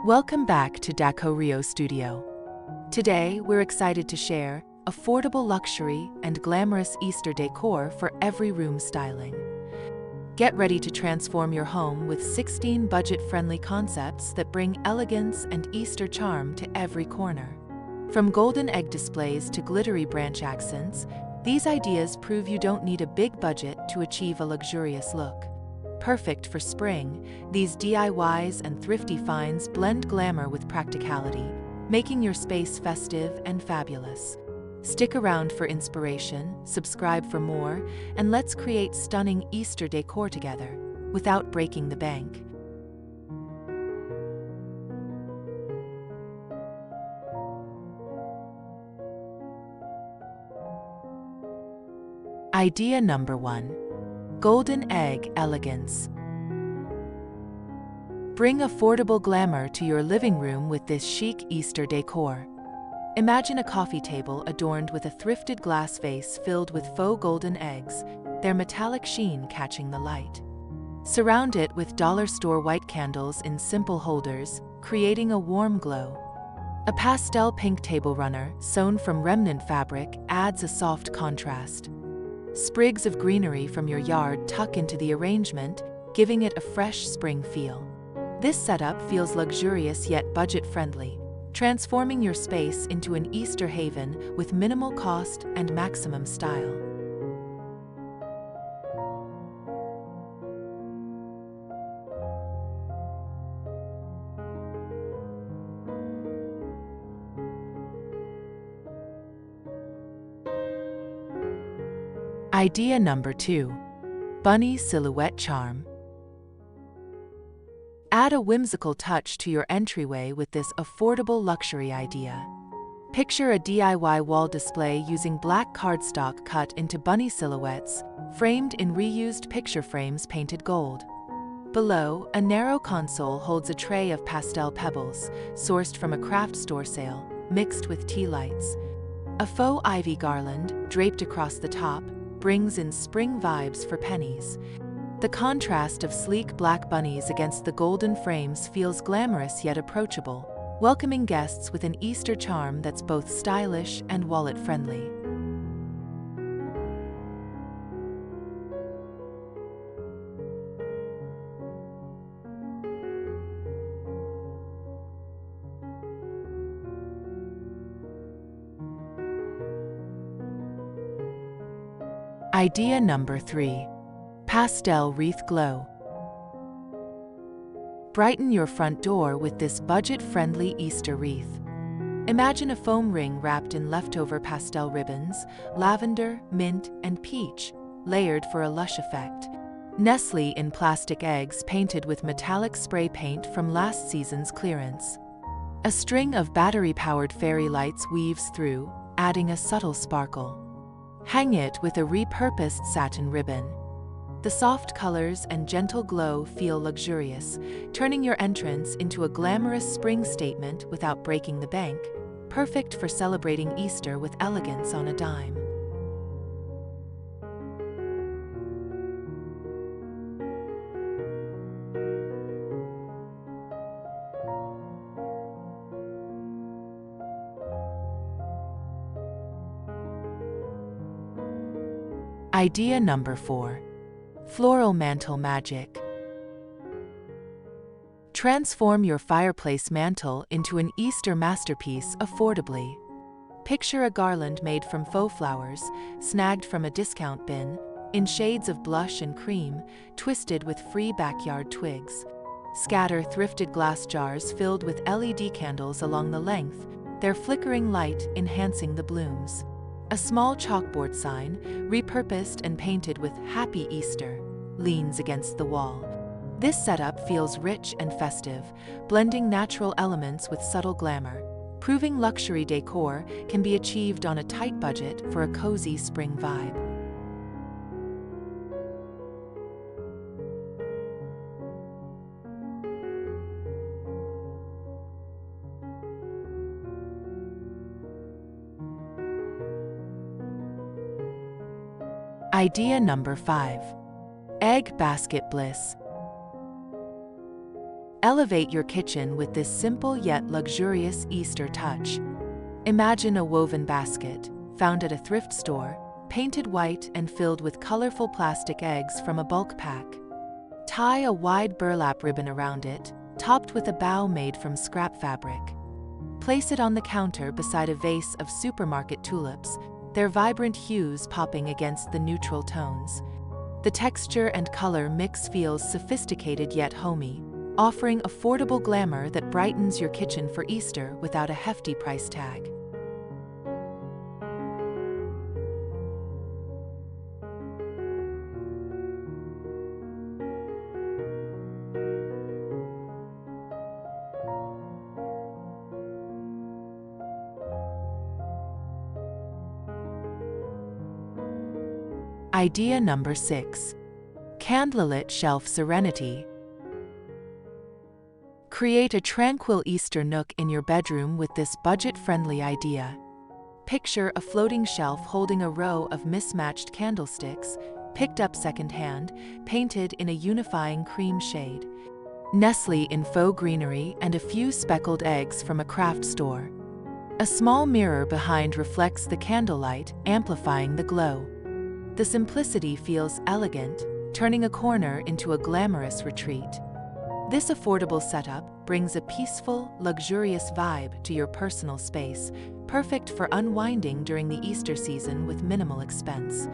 Welcome back to Decor Studio. Today, we're excited to share affordable luxury and glamorous Easter decor for every room styling. Get ready to transform your home with 16 budget-friendly concepts that bring elegance and Easter charm to every corner. From golden egg displays to glittery branch accents, these ideas prove you don't need a big budget to achieve a luxurious look. Perfect for spring, these DIYs and thrifty finds blend glamour with practicality, making your space festive and fabulous. Stick around for inspiration, subscribe for more, and let's create stunning Easter decor together, without breaking the bank. Idea number 1. Golden Egg Elegance. Bring affordable glamour to your living room with this chic Easter decor. Imagine a coffee table adorned with a thrifted glass vase filled with faux golden eggs, their metallic sheen catching the light. Surround it with dollar store white candles in simple holders, creating a warm glow. A pastel pink table runner, sewn from remnant fabric, adds a soft contrast. Sprigs of greenery from your yard tuck into the arrangement, giving it a fresh spring feel. This setup feels luxurious yet budget-friendly, transforming your space into an Easter haven with minimal cost and maximum style. Idea number 2. Bunny Silhouette Charm. Add a whimsical touch to your entryway with this affordable luxury idea. Picture a DIY wall display using black cardstock cut into bunny silhouettes, framed in reused picture frames painted gold. Below, a narrow console holds a tray of pastel pebbles, sourced from a craft store sale, mixed with tea lights. A faux ivy garland, draped across the top, brings in spring vibes for pennies. The contrast of sleek black bunnies against the golden frames feels glamorous yet approachable, welcoming guests with an Easter charm that's both stylish and wallet-friendly. Idea number 3. Pastel Wreath Glow. Brighten your front door with this budget-friendly Easter wreath. Imagine a foam ring wrapped in leftover pastel ribbons, lavender, mint, and peach, layered for a lush effect. Nestle in plastic eggs painted with metallic spray paint from last season's clearance. A string of battery-powered fairy lights weaves through, adding a subtle sparkle. Hang it with a repurposed satin ribbon. The soft colors and gentle glow feel luxurious, turning your entrance into a glamorous spring statement without breaking the bank, perfect for celebrating Easter with elegance on a dime. Idea number 4. Floral Mantel Magic. Transform your fireplace mantel into an Easter masterpiece affordably. Picture a garland made from faux flowers, snagged from a discount bin, in shades of blush and cream, twisted with free backyard twigs. Scatter thrifted glass jars filled with LED candles along the length, their flickering light enhancing the blooms. A small chalkboard sign, repurposed and painted with Happy Easter, leans against the wall. This setup feels rich and festive, blending natural elements with subtle glamour, proving luxury decor can be achieved on a tight budget for a cozy spring vibe. Idea number 5. Egg Basket Bliss. Elevate your kitchen with this simple yet luxurious Easter touch. Imagine a woven basket, found at a thrift store, painted white and filled with colorful plastic eggs from a bulk pack. Tie a wide burlap ribbon around it, topped with a bow made from scrap fabric. Place it on the counter beside a vase of supermarket tulips, their vibrant hues popping against the neutral tones. The texture and color mix feels sophisticated yet homey, offering affordable glamour that brightens your kitchen for Easter without a hefty price tag. Idea number 6. Candlelit Shelf Serenity. Create a tranquil Easter nook in your bedroom with this budget-friendly idea. Picture a floating shelf holding a row of mismatched candlesticks, picked up secondhand, painted in a unifying cream shade. Nestle in faux greenery and a few speckled eggs from a craft store. A small mirror behind reflects the candlelight, amplifying the glow. The simplicity feels elegant, turning a corner into a glamorous retreat. This affordable setup brings a peaceful, luxurious vibe to your personal space, perfect for unwinding during the Easter season with minimal expense.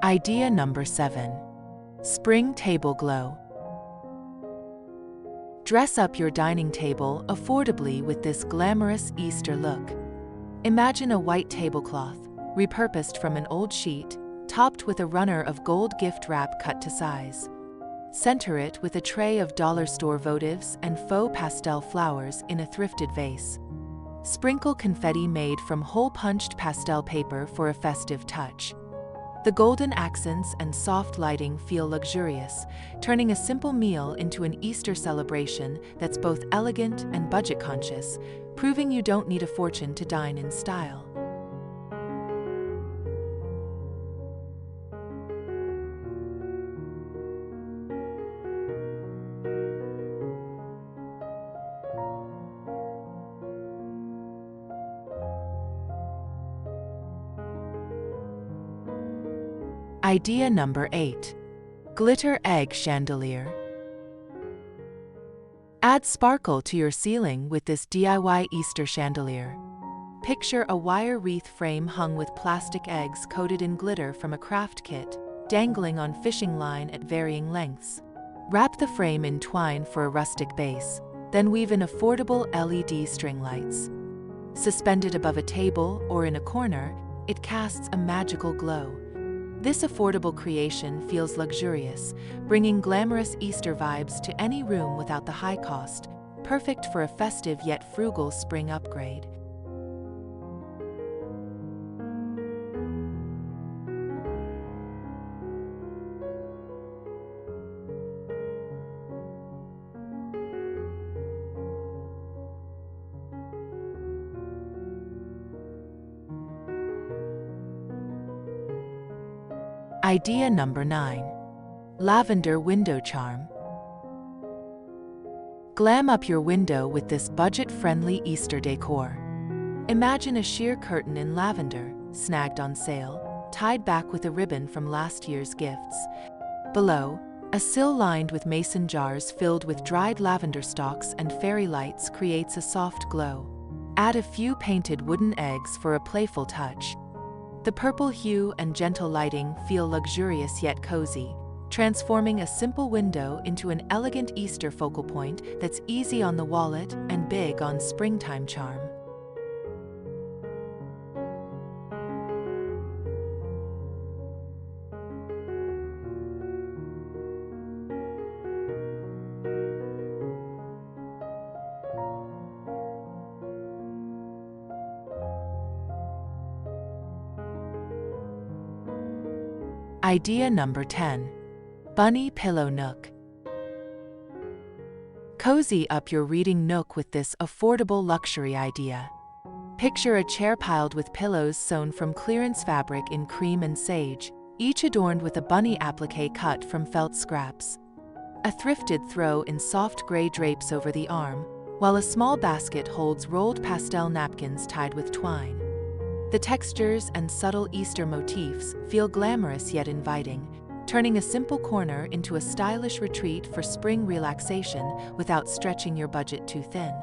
Idea number 7. Spring Table Glow. Dress up your dining table affordably with this glamorous Easter look. Imagine a white tablecloth, repurposed from an old sheet, topped with a runner of gold gift wrap cut to size. Center it with a tray of dollar store votives and faux pastel flowers in a thrifted vase. Sprinkle confetti made from hole-punched pastel paper for a festive touch. The golden accents and soft lighting feel luxurious, turning a simple meal into an Easter celebration that's both elegant and budget-conscious, proving you don't need a fortune to dine in style. Idea number 8. Glitter Egg Chandelier. Add sparkle to your ceiling with this DIY Easter chandelier. Picture a wire wreath frame hung with plastic eggs coated in glitter from a craft kit, dangling on fishing line at varying lengths. Wrap the frame in twine for a rustic base, then weave in affordable LED string lights. Suspended above a table or in a corner, it casts a magical glow. This affordable creation feels luxurious, bringing glamorous Easter vibes to any room without the high cost, perfect for a festive yet frugal spring upgrade. Idea number 9. Lavender Window Charm. Glam up your window with this budget-friendly Easter decor. Imagine a sheer curtain in lavender, snagged on sale, tied back with a ribbon from last year's gifts. Below, a sill lined with mason jars filled with dried lavender stalks and fairy lights creates a soft glow. Add a few painted wooden eggs for a playful touch. The purple hue and gentle lighting feel luxurious yet cozy, transforming a simple window into an elegant Easter focal point that's easy on the wallet and big on springtime charm. Idea number 10. Bunny Pillow Nook. Cozy up your reading nook with this affordable luxury idea. Picture a chair piled with pillows sewn from clearance fabric in cream and sage, each adorned with a bunny applique cut from felt scraps. A thrifted throw in soft gray drapes over the arm, while a small basket holds rolled pastel napkins tied with twine. The textures and subtle Easter motifs feel glamorous yet inviting, turning a simple corner into a stylish retreat for spring relaxation without stretching your budget too thin.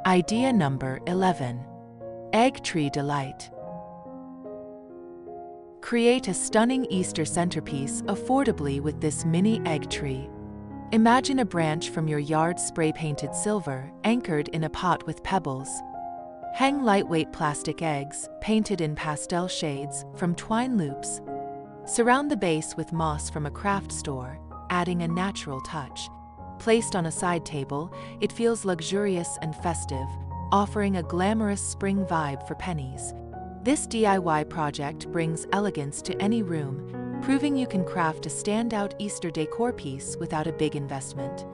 Idea number 11. Egg Tree Delight. Create a stunning Easter centerpiece affordably with this mini egg tree. Imagine a branch from your yard spray-painted silver, anchored in a pot with pebbles. Hang lightweight plastic eggs, painted in pastel shades, from twine loops. Surround the base with moss from a craft store, adding a natural touch. Placed on a side table, it feels luxurious and festive, offering a glamorous spring vibe for pennies. This DIY project brings elegance to any room, proving you can craft a standout Easter decor piece without a big investment.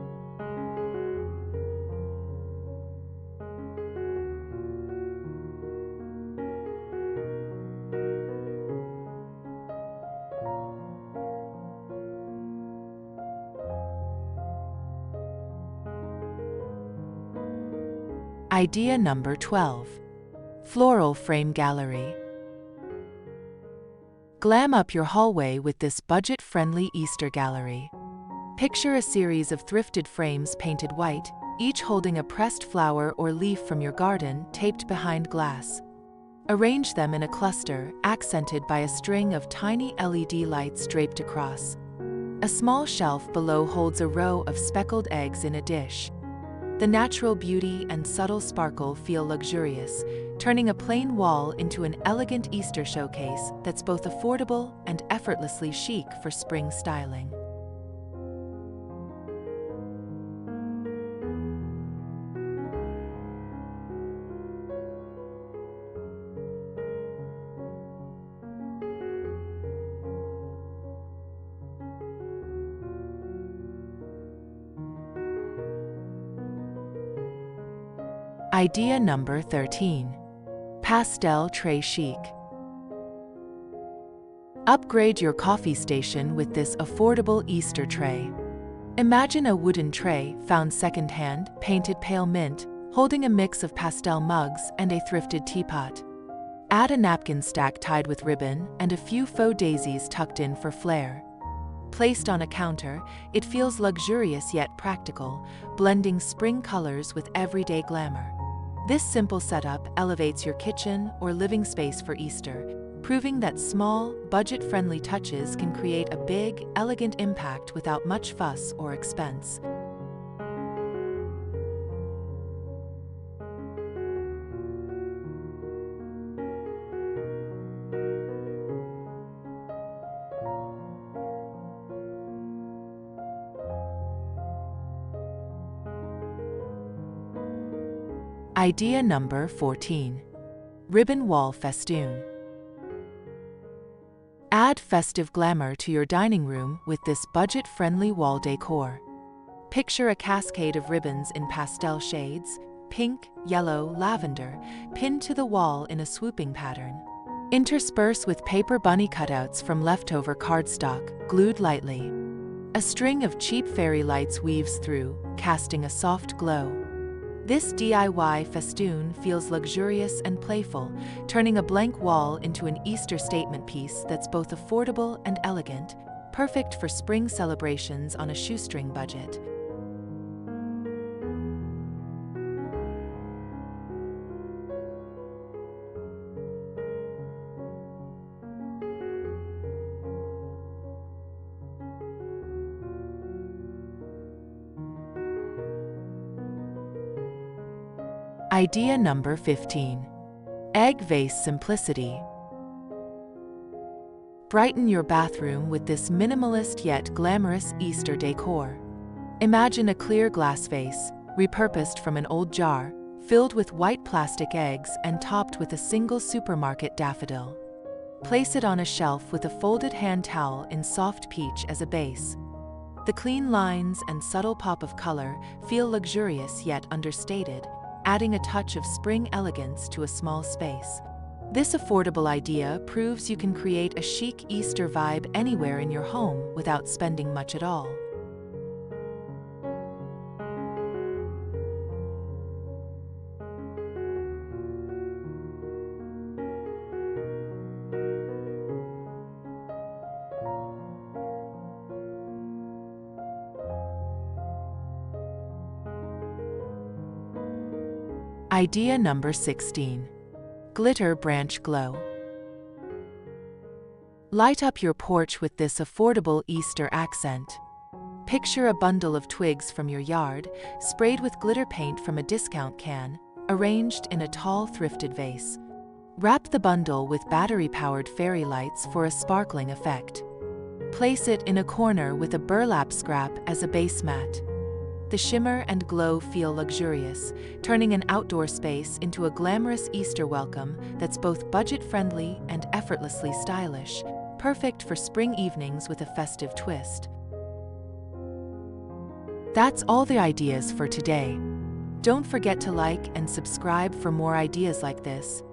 Idea number 12. Floral Frame Gallery. Glam up your hallway with this budget-friendly Easter gallery. Picture a series of thrifted frames painted white, each holding a pressed flower or leaf from your garden taped behind glass. Arrange them in a cluster, accented by a string of tiny LED lights draped across. A small shelf below holds a row of speckled eggs in a dish. The natural beauty and subtle sparkle feel luxurious, turning a plain wall into an elegant Easter showcase that's both affordable and effortlessly chic for spring styling. Idea number 13. Pastel Tray Chic. Upgrade your coffee station with this affordable Easter tray. Imagine a wooden tray, found secondhand, painted pale mint, holding a mix of pastel mugs and a thrifted teapot. Add a napkin stack tied with ribbon and a few faux daisies tucked in for flair. Placed on a counter, it feels luxurious yet practical, blending spring colors with everyday glamour. This simple setup elevates your kitchen or living space for Easter, proving that small, budget-friendly touches can create a big, elegant impact without much fuss or expense. Idea number 14. Ribbon Wall Festoon. Add festive glamour to your dining room with this budget-friendly wall decor. Picture a cascade of ribbons in pastel shades, pink, yellow, lavender, pinned to the wall in a swooping pattern. Intersperse with paper bunny cutouts from leftover cardstock, glued lightly. A string of cheap fairy lights weaves through, casting a soft glow. This DIY festoon feels luxurious and playful, turning a blank wall into an Easter statement piece that's both affordable and elegant, perfect for spring celebrations on a shoestring budget. Idea number 15. Egg Vase Simplicity. Brighten your bathroom with this minimalist yet glamorous Easter decor. Imagine a clear glass vase, repurposed from an old jar, filled with white plastic eggs and topped with a single supermarket daffodil. Place it on a shelf with a folded hand towel in soft peach as a base. The clean lines and subtle pop of color feel luxurious yet understated, adding a touch of spring elegance to a small space. This affordable idea proves you can create a chic Easter vibe anywhere in your home without spending much at all. Idea number 16. Glitter Branch Glow. Light up your porch with this affordable Easter accent. Picture a bundle of twigs from your yard, sprayed with glitter paint from a discount can, arranged in a tall thrifted vase. Wrap the bundle with battery-powered fairy lights for a sparkling effect. Place it in a corner with a burlap scrap as a base mat. The shimmer and glow feel luxurious, turning an outdoor space into a glamorous Easter welcome that's both budget-friendly and effortlessly stylish, perfect for spring evenings with a festive twist. That's all the ideas for today. Don't forget to like and subscribe for more ideas like this.